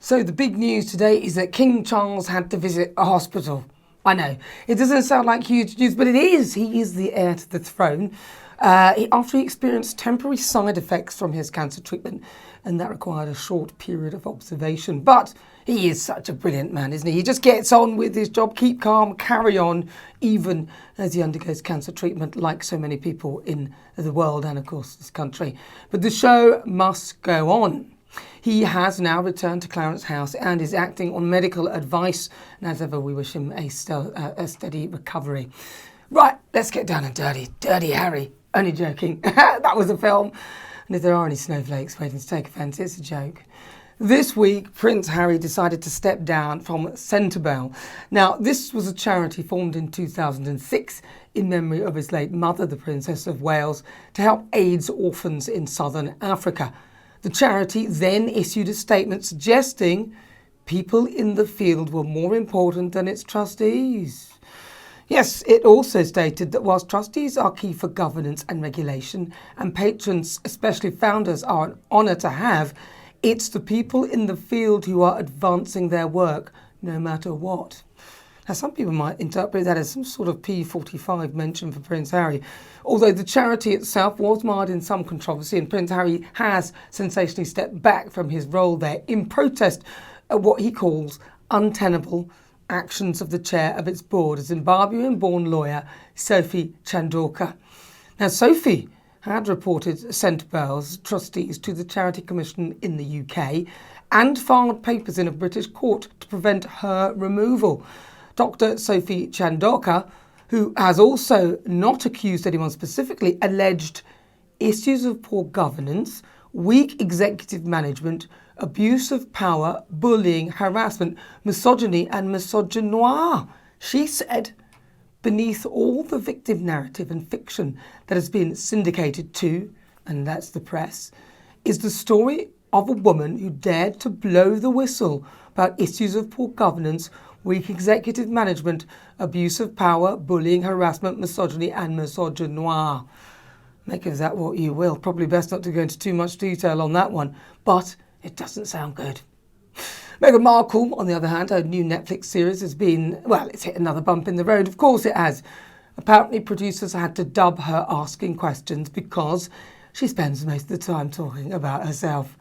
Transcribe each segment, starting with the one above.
So the big news today is that King Charles had to visit a hospital. I know, it doesn't sound like huge news, but it is. He is the heir to the throne. After he experienced temporary side effects from his cancer treatment, and that required a short period of observation. But he is such a brilliant man, isn't he? He just gets on with his job, keep calm, carry on, even as he undergoes cancer treatment, like so many people in the world and, of course, this country. But the show must go on. He has now returned to Clarence House and is acting on medical advice. And as ever, we wish him a steady recovery. Right, let's get down and dirty. Dirty Harry. Only joking. That was a film. And if there are any snowflakes waiting to take offence, it's a joke. This week, Prince Harry decided to step down from Centrebell. Now, this was a charity formed in 2006 in memory of his late mother, the Princess of Wales, to help AIDS orphans in southern Africa. The charity then issued a statement suggesting people in the field were more important than its trustees. Yes, it also stated that whilst trustees are key for governance and regulation, and patrons, especially founders, are an honour to have, it's the people in the field who are advancing their work, no matter what. Now, some people might interpret that as some sort of P45 mention for Prince Harry, although the charity itself was marred in some controversy, and Prince Harry has sensationally stepped back from his role there in protest at what he calls untenable actions of the chair of its board, a Zimbabwean-born lawyer, Sophie Chandorka. Now, Sophie had reported Centrebell's trustees to the Charity Commission in the UK and filed papers in a British court to prevent her removal. Dr. Sophie Chandorka, who has also not accused anyone specifically, alleged issues of poor governance, weak executive management, abuse of power, bullying, harassment, misogyny and misogynoir. She said, beneath all the victim narrative and fiction that has been syndicated to, and that's the press, is the story of a woman who dared to blow the whistle about issues of poor governance, weak executive management, abuse of power, bullying, harassment, misogyny and misogynoir. Make of that what you will. Probably best not to go into too much detail on that one, but it doesn't sound good. Meghan Markle, on the other hand, her new Netflix series has been, well, it's hit another bump in the road. Of course it has. Apparently producers had to dub her asking questions because she spends most of the time talking about herself.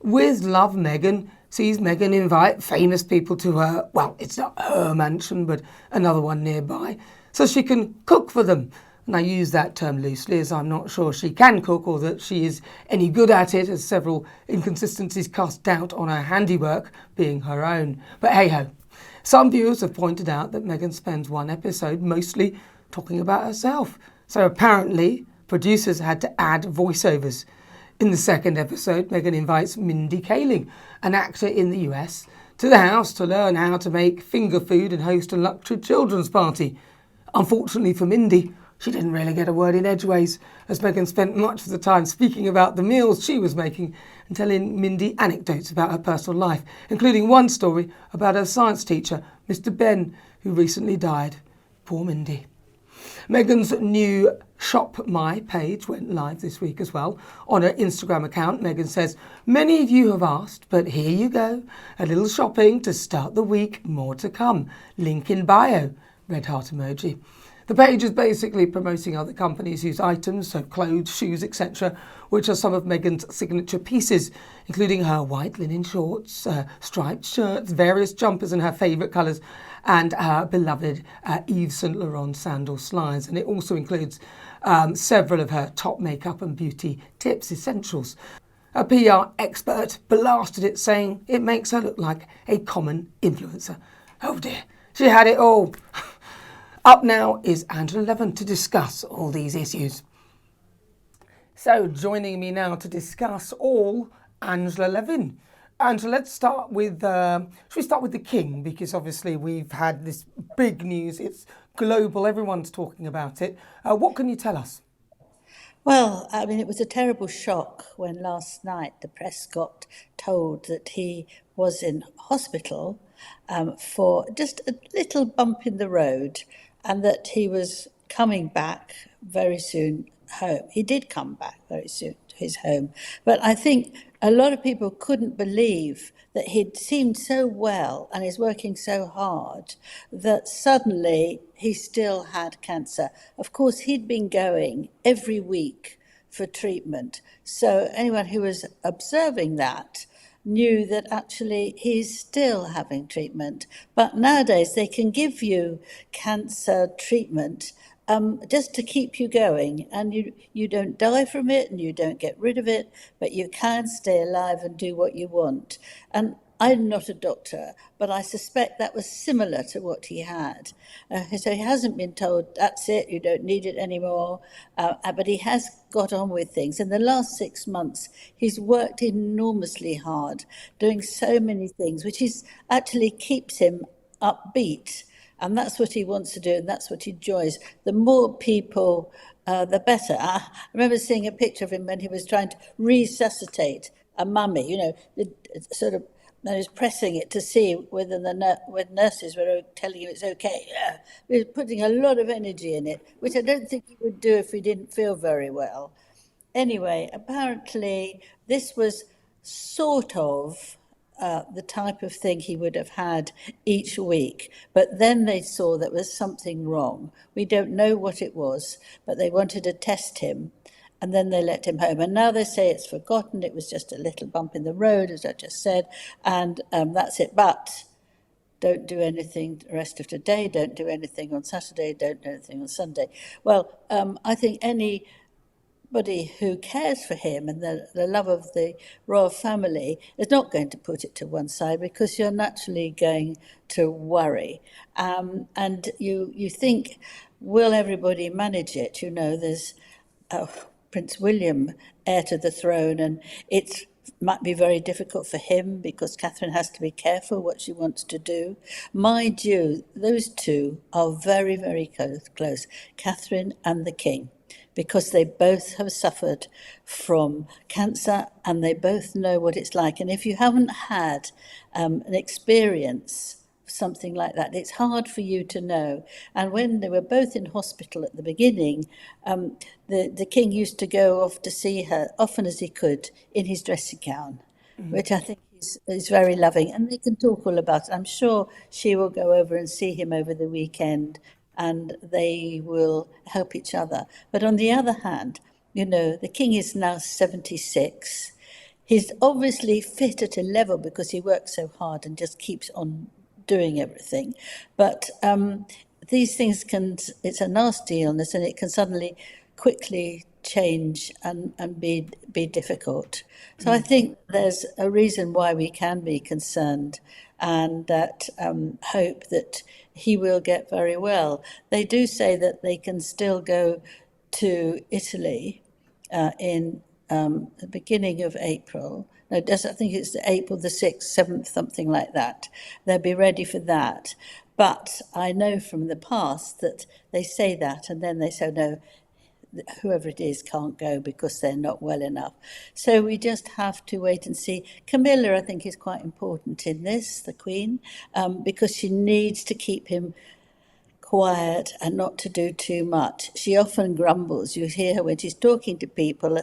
With Love Meghan sees Meghan invite famous people to her, well, it's not her mansion, but another one nearby, so she can cook for them. And I use that term loosely, as I'm not sure she can cook or that she is any good at it, as several inconsistencies cast doubt on her handiwork being her own. But hey-ho. Some viewers have pointed out that Meghan spends one episode mostly talking about herself. So apparently, producers had to add voiceovers. In the second episode, Meghan invites Mindy Kaling, an actor in the US, to the house to learn how to make finger food and host a luxury children's party. Unfortunately for Mindy, she didn't really get a word in edgeways, as Meghan spent much of the time speaking about the meals she was making and telling Mindy anecdotes about her personal life, including one story about her science teacher, Mr. Ben, who recently died. Poor Mindy. Meghan's new Shop My page went live this week as well. On her Instagram account, Meghan says, "Many of you have asked, but here you go. A little shopping to start the week, more to come. Link in bio." Red heart emoji. The page is basically promoting other companies whose items, so clothes, shoes, etc., which are some of Meghan's signature pieces, including her white linen shorts, striped shirts, various jumpers in her favourite colours, and her beloved Yves Saint Laurent sandal slides. And it also includes several of her top makeup and beauty tips, essentials. A PR expert blasted it, saying it makes her look like a common influencer. Oh dear, she had it all. Up now is Angela Levin to discuss all these issues. So joining me now to discuss all, Angela Levin. Angela, let's start with, should we start with the King? Because obviously we've had this big news. It's global. Everyone's talking about it. What can you tell us? Well, I mean, it was a terrible shock when last night the press got told that he was in hospital for just a little bump in the road and that he was coming back very soon home. He did come back very soon to his home. But I think a lot of people couldn't believe that he'd seemed so well and is working so hard that suddenly he still had cancer. Of course, he'd been going every week for treatment. So anyone who was observing that knew that actually he's still having treatment. But nowadays they can give you cancer treatment just to keep you going, and you don't die from it and you don't get rid of it, but you can stay alive and do what you want. And I'm not a doctor, but I suspect that was similar to what he had. So he hasn't been told, that's it, you don't need it anymore, but he has got on with things. In the last 6 months, he's worked enormously hard, doing so many things, which is actually keeps him upbeat. And that's what he wants to do, and that's what he enjoys. The more people, the better. I remember seeing a picture of him when he was trying to resuscitate a mummy, sort of, and he was pressing it to see whether when nurses were telling him it's okay. Yeah. He was putting a lot of energy in it, which I don't think he would do if he didn't feel very well. Anyway, apparently this was sort of the type of thing he would have had each week. But then they saw there was something wrong. We don't know what it was, but they wanted to test him. And then they let him home. And now they say it's forgotten. It was just a little bump in the road, as I just said. And that's it. But don't do anything the rest of today. Don't do anything on Saturday. Don't do anything on Sunday. Well, I think anybody who cares for him and the love of the royal family is not going to put it to one side, because you're naturally going to worry. And you think, will everybody manage it? There's Prince William, heir to the throne, and it might be very difficult for him because Catherine has to be careful what she wants to do. Mind you, those two are very, very close, Catherine and the King, because they both have suffered from cancer and they both know what it's like. And if you haven't had an experience something like that, it's hard for you to know. And when they were both in hospital at the beginning, the King used to go off to see her often as he could in his dressing gown, which I think is very loving. And they can talk all about it. I'm sure she will go over and see him over the weekend, and they will help each other. But on the other hand, the King is now 76. He's obviously fit at a level because he works so hard and just keeps on doing everything. But these things it's a nasty illness, and it can suddenly quickly change and be difficult. So I think there's a reason why we can be concerned, and that hope that he will get very well. They do say that they can still go to Italy in the beginning of April. No, I think it's April the 6th, 7th, something like that. They'll be ready for that. But I know from the past that they say that, and then they say, no, whoever it is can't go because they're not well enough. So we just have to wait and see. Camilla, I think, is quite important in this, the Queen, because she needs to keep him quiet and not to do too much. She often grumbles. You hear her when she's talking to people,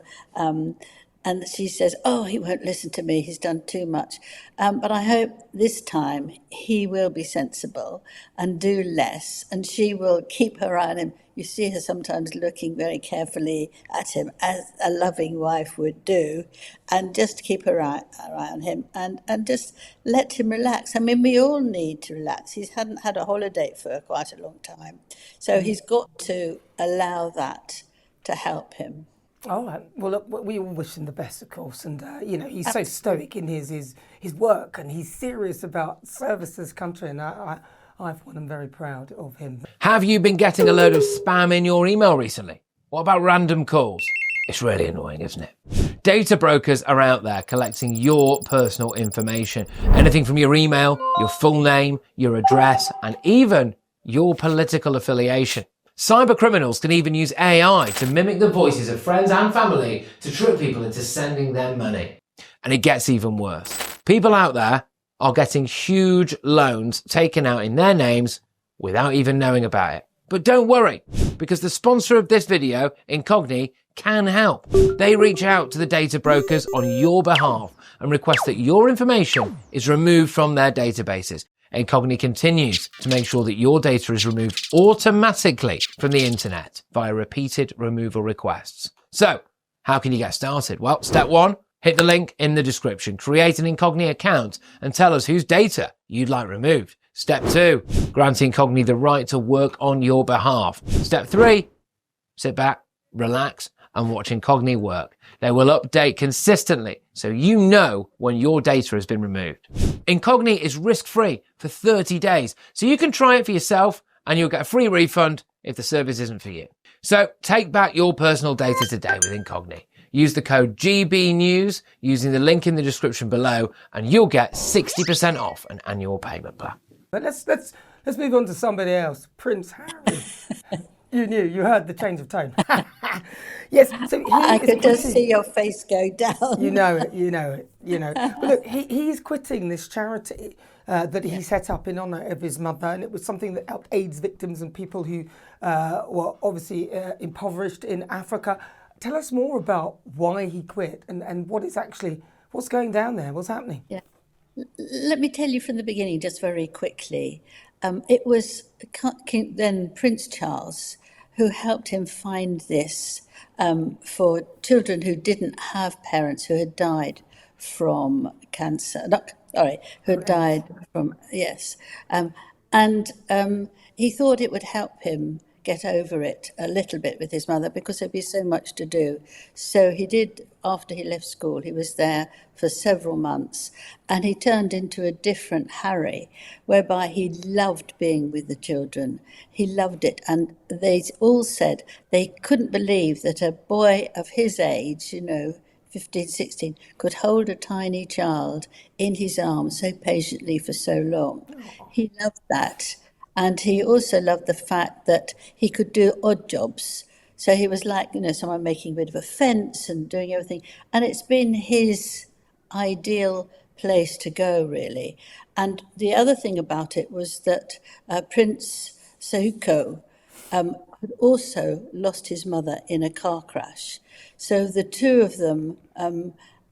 and she says, oh, he won't listen to me, he's done too much. But I hope this time he will be sensible and do less, and she will keep her eye on him. You see her sometimes looking very carefully at him, as a loving wife would do, and just keep her eye on him and just let him relax. I mean, we all need to relax. He hadn't had a holiday for quite a long time. So he's got to allow that to help him. All right. Well, look, we all wish him the best, of course. And, he's so stoic in his work, and he's serious about service to this country. And I for one, am very proud of him. Have you been getting a load of spam in your email recently? What about random calls? It's really annoying, isn't it? Data brokers are out there collecting your personal information. Anything from your email, your full name, your address, and even your political affiliation. Cyber criminals can even use AI to mimic the voices of friends and family to trick people into sending them money. And it gets even worse. People out there are getting huge loans taken out in their names without even knowing about it. But don't worry, because the sponsor of this video, Incogni, can help. They reach out to the data brokers on your behalf and request that your information is removed from their databases. Incogni continues to make sure that your data is removed automatically from the internet via repeated removal requests. So, how can you get started? Well, step 1, hit the link in the description, create an Incogni account and tell us whose data you'd like removed. Step 2, grant Incogni the right to work on your behalf. Step 3, sit back, relax and watch Incogni work. They will update consistently so you know when your data has been removed. Incogni is risk-free for 30 days, so you can try it for yourself and you'll get a free refund if the service isn't for you. So take back your personal data today with Incogni. Use the code GBNews using the link in the description below and you'll get 60% off an annual payment plan. But let's move on to somebody else. Prince Harry. You heard the change of tone. Yes, so I could just see your face go down. You know it. But look, he's quitting this charity that he set up in honour of his mother, and it was something that helped AIDS victims and people who were obviously impoverished in Africa. Tell us more about why he quit and what's going down there, what's happening. Yeah. Let me tell you from the beginning, just very quickly. It was then Prince Charles who helped him find this for children who didn't have parents who had died from cancer. Who had died from, yes. And he thought it would help him get over it a little bit with his mother because there'd be so much to do. So he did, after he left school, he was there for several months and he turned into a different Harry, whereby he loved being with the children. He loved it. And they all said they couldn't believe that a boy of his age, 15, 16, could hold a tiny child in his arms so patiently for so long. He loved that. And he also loved the fact that he could do odd jobs. So he was like, someone making a bit of a fence and doing everything. And it's been his ideal place to go, really. And the other thing about it was that Prince Sehoko had also lost his mother in a car crash. So the two of them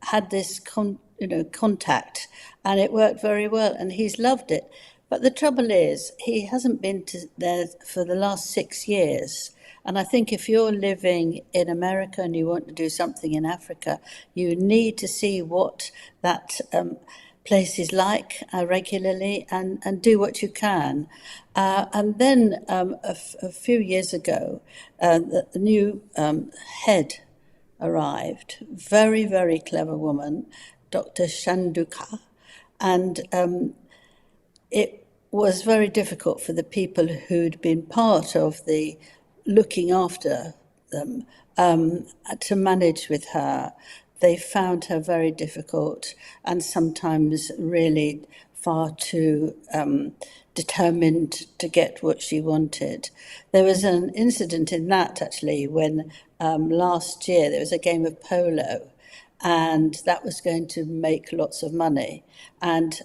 had this contact, and it worked very well, and he's loved it. But the trouble is, he hasn't been there for the last 6 years. And I think if you're living in America and you want to do something in Africa, you need to see what that place is like regularly and do what you can. And then a few years ago, the new head arrived, very, very clever woman, Dr. Shanduka, and it was very difficult for the people who'd been part of the looking after them to manage with her. They found her very difficult and sometimes really far too determined to get what she wanted. There was an incident in that, actually, when last year there was a game of polo and that was going to make lots of money. And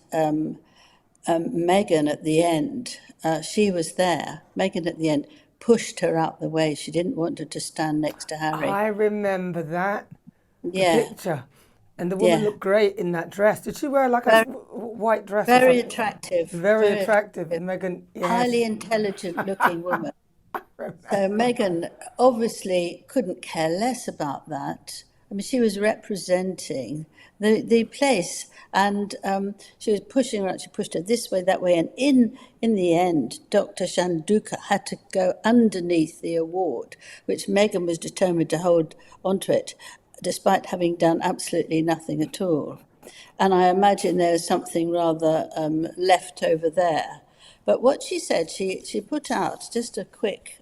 Meghan at the end, she was there. Meghan at the end pushed her out the way. She didn't want her to stand next to Harry. I remember that picture. And the woman looked great in that dress. Did she wear like a white dress? Very attractive. Very attractive. Meghan, yes. Highly intelligent looking woman. So Meghan obviously couldn't care less about that. I mean, she was representing the place, and she was pushing her. She pushed her this way, that way, and in the end, Dr. Shanduka had to go underneath the award, which Meghan was determined to hold onto it, despite having done absolutely nothing at all. And I imagine there was something rather left over there. But what she said, she put out just a quick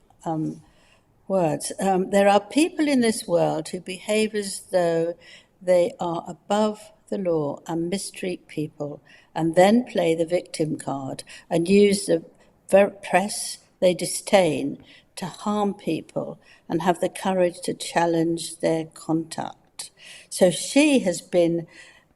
words. There are people in this world who behave as though they are above the law and mistreat people and then play the victim card and use the press they disdain to harm people and have the courage to challenge their conduct. So she has been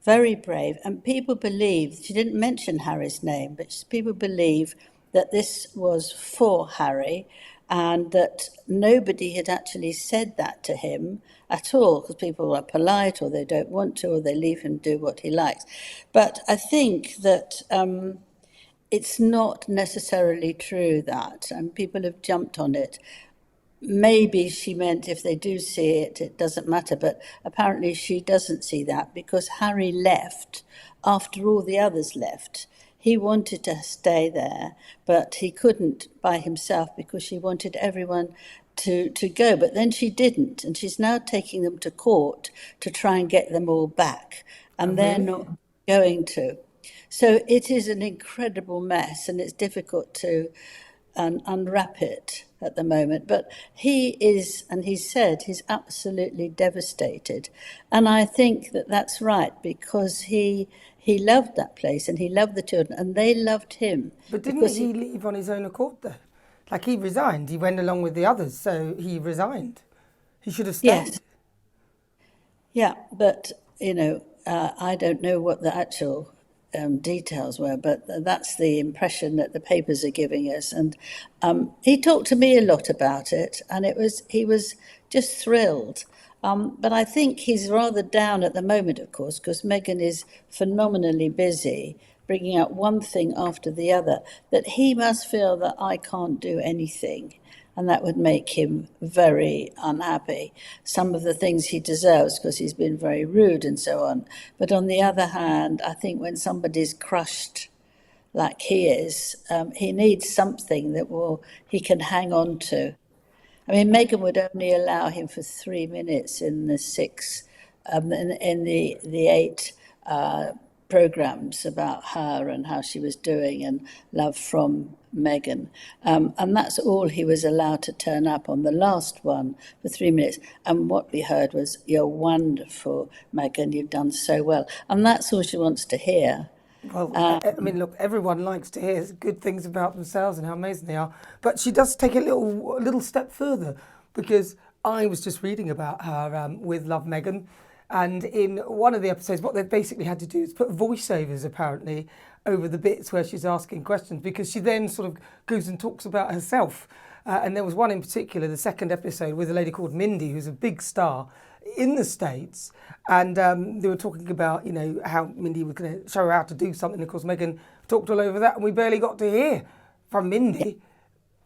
very brave, and people believe, she didn't mention Harry's name, but people believe that this was for Harry, and that nobody had actually said that to him at all, because people are polite or they don't want to, or they leave him do what he likes. But I think that it's not necessarily true that, and people have jumped on it. Maybe she meant if they do see it, it doesn't matter, but apparently she doesn't see that because Harry left after all the others left. He wanted to stay there, but he couldn't by himself because she wanted everyone to go. But then she didn't, and she's now taking them to court to try and get them all back, and they're not going to. So it is an incredible mess, and it's difficult to unwrap it at the moment. But he is, and he said he's absolutely devastated. And I think that that's right, because he loved that place and he loved the children and they loved him. But didn't he leave on his own accord though? Like he resigned, he went along with the others, so he resigned. He should have stayed. Yes. Yeah, but, I don't know what the actual details were, but that's the impression that the papers are giving us. And he talked to me a lot about it, and he was just thrilled. But I think he's rather down at the moment, of course, because Meghan is phenomenally busy bringing out one thing after the other, that he must feel that I can't do anything. And that would make him very unhappy. Some of the things he deserves because he's been very rude and so on. But on the other hand, I think when somebody's crushed like he is, he needs something that he can hang on to. I mean, Meghan would only allow him for 3 minutes in the in the 8 programs about her and how she was doing and love from Meghan. And that's all he was allowed to turn up on the last one for 3 minutes. And what we heard was, "You're wonderful, Meghan, you've done so well." And that's all she wants to hear. Well, I mean, look, everyone likes to hear good things about themselves and how amazing they are. But she does take a little step further, because I was just reading about her with Love Meghan. And in one of the episodes, what they've basically had to do is put voiceovers, apparently, over the bits where she's asking questions, because she then sort of goes and talks about herself. And there was one in particular, the second episode, with a lady called Mindy, who's a big star in the States. And they were talking about, how Mindy was going to show her how to do something. Of course, Meghan talked all over that, and we barely got to hear from Mindy.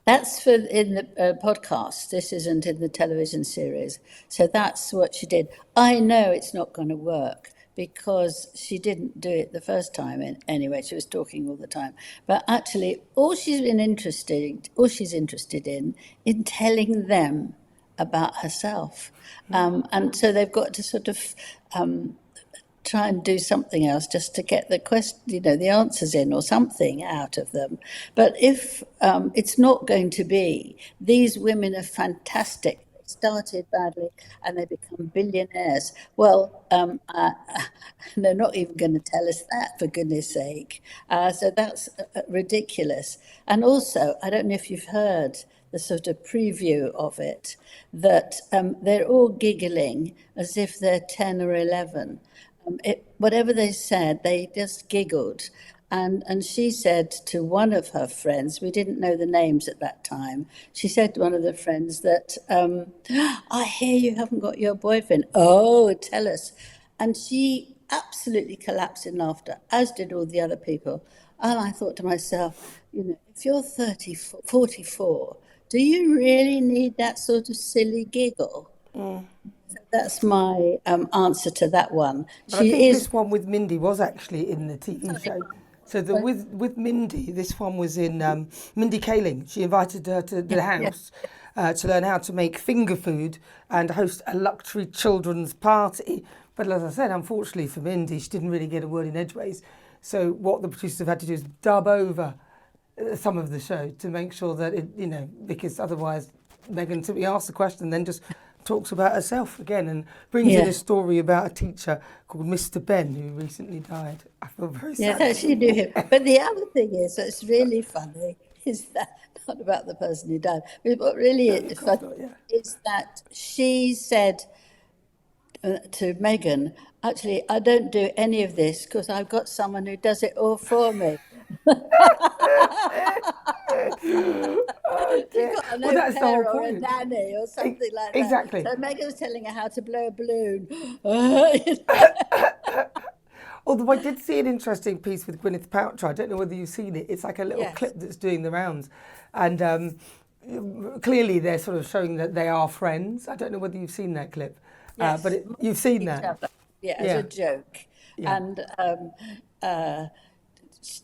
That's in the podcast. This isn't in the television series. So that's what she did. I know it's not going to work because she didn't do it the first time. Anyway, she was talking all the time. But actually, all she's interested in telling them about herself. And so they've got to sort of try and do something else just to get the question, the answers in or something out of them. But if it's not going to be, these women are fantastic. They started badly and they become billionaires. Well, they're not even going to tell us that, for goodness sake. So that's ridiculous. And also, I don't know if you've heard the sort of preview of it, that they're all giggling as if they're 10 or 11. Whatever they said, they just giggled. And she said to one of her friends, we didn't know the names at that time, she said to one of the friends that, "I hear you haven't got your boyfriend." "Oh, tell us." And she absolutely collapsed in laughter, as did all the other people. And I thought to myself, if you're 44, do you really need that sort of silly giggle? That's my answer to that one. But I think this one with Mindy was actually in the TV show. So with Mindy, this one was in Mindy Kaling. She invited her to the house to learn how to make finger food and host a luxury children's party. But as I said, unfortunately for Mindy, she didn't really get a word in edgeways. So what the producers have had to do is dub over some of the show to make sure that it, because otherwise Meghan simply asks the question and then just talks about herself again and brings in a story about a teacher called Mr. Ben who recently died. I feel very sad. Yeah, she knew him. But the other thing is, that's really funny, is that, not about the person who died, but what really is funny is that she said to Meghan, "Actually, I don't do any of this because I've got someone who does it all for me." Oh, She's dear. got an Well, au that's the pair whole or a point. nanny or something like that. Exactly. So Meghan was telling her how to blow a balloon. Although I did see an interesting piece with Gwyneth Paltrow. I don't know whether you've seen it. It's like a little Yes. clip that's doing the rounds. And clearly they're sort of showing that they are friends. I don't know whether you've seen that clip. Yes, But you've seen each that. other. Yeah, as Yeah. a joke. Yeah. And uh,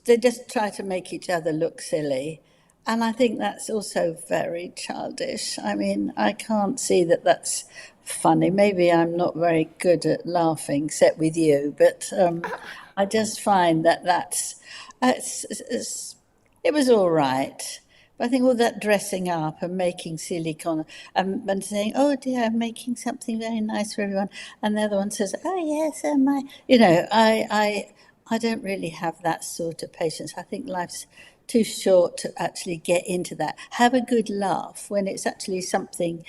they just try to make each other look silly. And I think that's also very childish. I mean, I can't see that that's funny. Maybe I'm not very good at laughing, except with you, but I just find that it was all right. But I think all that dressing up and making silly and saying, "Oh dear, I'm making something very nice for everyone," and the other one says, "Oh yes, am I?" I don't really have that sort of patience. I think life's too short to actually get into that. Have a good laugh when it's actually something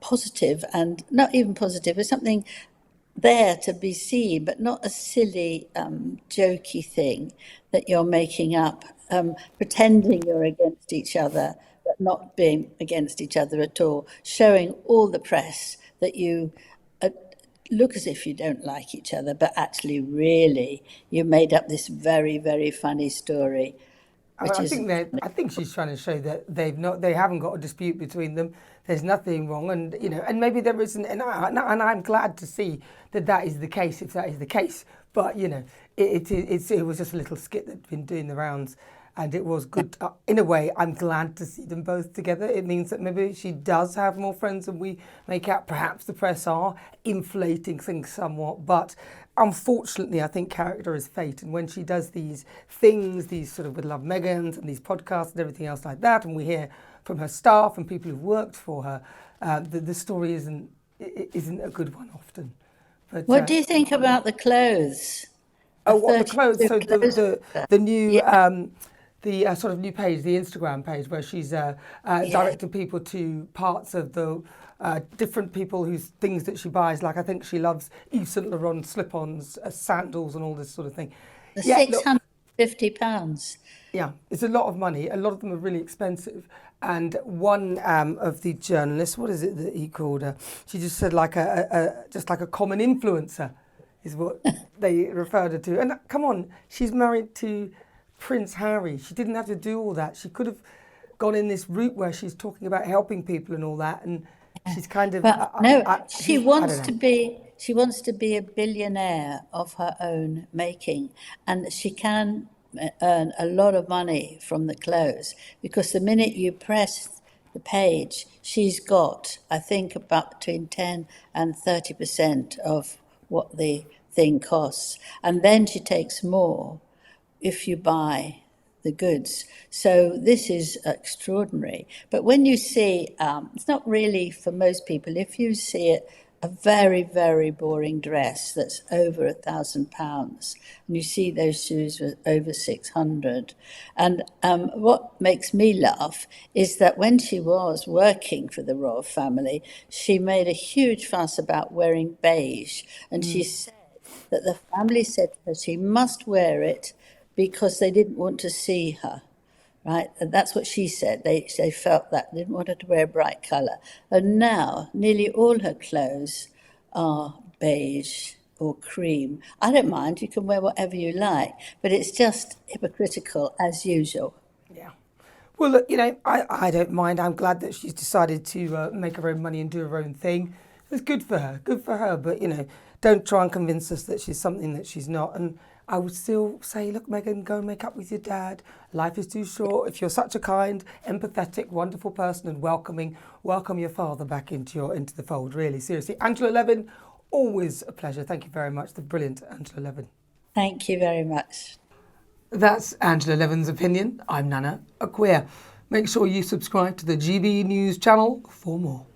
positive, and not even positive, it's something there to be seen, but not a silly, jokey thing that you're making up, pretending you're against each other, but not being against each other at all, showing all the press that you uh, look as if you don't like each other, but actually, really, you made up this very, very funny story, which isn't funny. I think she's trying to show that they haven't got a dispute between them. There's nothing wrong, and and maybe there isn't, and I'm glad to see that is the case, if that is the case. But it was just a little skit that's been doing the rounds, and it was good. In a way, I'm glad to see them both together. It means that maybe she does have more friends than we make out. Perhaps the press are inflating things somewhat, but unfortunately, I think character is fate. And when she does these things, these sort of with Love Megans and these podcasts and everything else like that, and we hear from her staff and people who've worked for her, the story isn't a good one often. But What do you think about the clothes? what the clothes? So the new Yeah. sort of new page, the Instagram page, where she's Yeah. directing people to parts of the different people whose things that she buys. Like I think she loves Yves Saint Laurent slip-ons, sandals, and all this sort of thing. The Yeah, look, £650. yeah, it's a lot of money. A lot of them are really expensive. And one of the journalists, what is it that he called her? She just said just like a common influencer is what they referred her to. And come on, she's married to Prince Harry. She didn't have to do all that. She could have gone in this route where she's talking about helping people and all that. And she's kind of, But no, I don't know. she wants to be a billionaire of her own making, and she can earn a lot of money from the clothes, because the minute you press the page, she's got, I think, about between 10 and 30% of what the thing costs, and then she takes more if you buy the goods. So this is extraordinary. But when you see, it's not really for most people, if you see it, a very, very boring dress that's over £1,000, and you see those shoes with over 600. And what makes me laugh is that when she was working for the royal family, she made a huge fuss about wearing beige, and she said that the family said to her she must wear it because they didn't want to see her, right? And that's what she said. They felt that, they didn't want her to wear a bright colour. And now nearly all her clothes are beige or cream. I don't mind, you can wear whatever you like, but it's just hypocritical as usual. Yeah. Well, look, I don't mind. I'm glad that she's decided to make her own money and do her own thing. It's good for her. Good for her. But, don't try and convince us that she's something that she's not. And I would still say, look, Meghan, go and make up with your dad. Life is too short. If you're such a kind, empathetic, wonderful person and welcoming, welcome your father back into the fold, really, seriously. Angela Levin, always a pleasure. Thank you very much. The brilliant Angela Levin. Thank you very much. That's Angela Levin's opinion. I'm Nana Akua. Make sure you subscribe to the GB News channel for more.